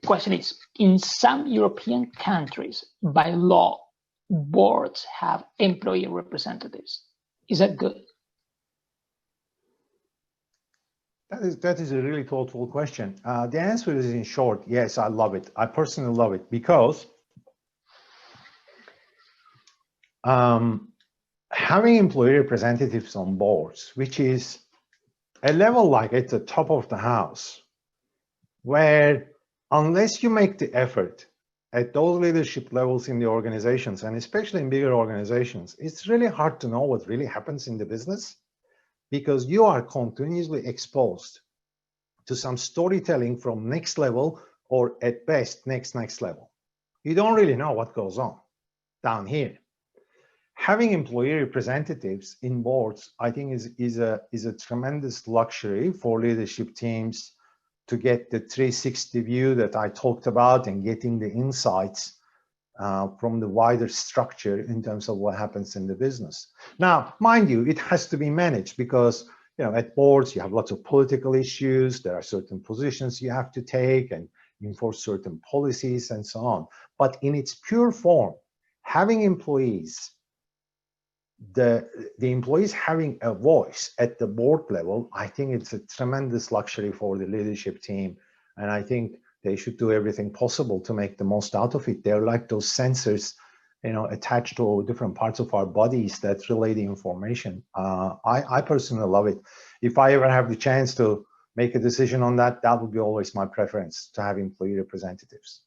question is, in some European countries, by law, boards have employee representatives. Is that good? That is a really thoughtful question. The answer is, in short, yes, I love it. I personally love it because having employee representatives on boards, which is a level like at the top of the house, where unless you make the effort at those leadership levels in the organizations, and especially in bigger organizations, it's really hard to know what really happens in the business, because you are continuously exposed to some storytelling from next level, or at best next level. You don't really know what goes on down here. Having employee representatives in boards, I think is a tremendous luxury for leadership teams to get the 360 view that I talked about, and getting the insights from the wider structure in terms of what happens in the business. Now, mind you, it has to be managed, because at boards you have lots of political issues. There are certain positions you have to take and enforce certain policies and so on. But in its pure form, having employees, the employees having a voice at the board level, I think it's a tremendous luxury for the leadership team, and I think they should do everything possible to make the most out of it. They're like those sensors, attached to different parts of our bodies that relay the information. I personally love it. If I ever have the chance to make a decision on that, that would be always my preference, to have employee representatives.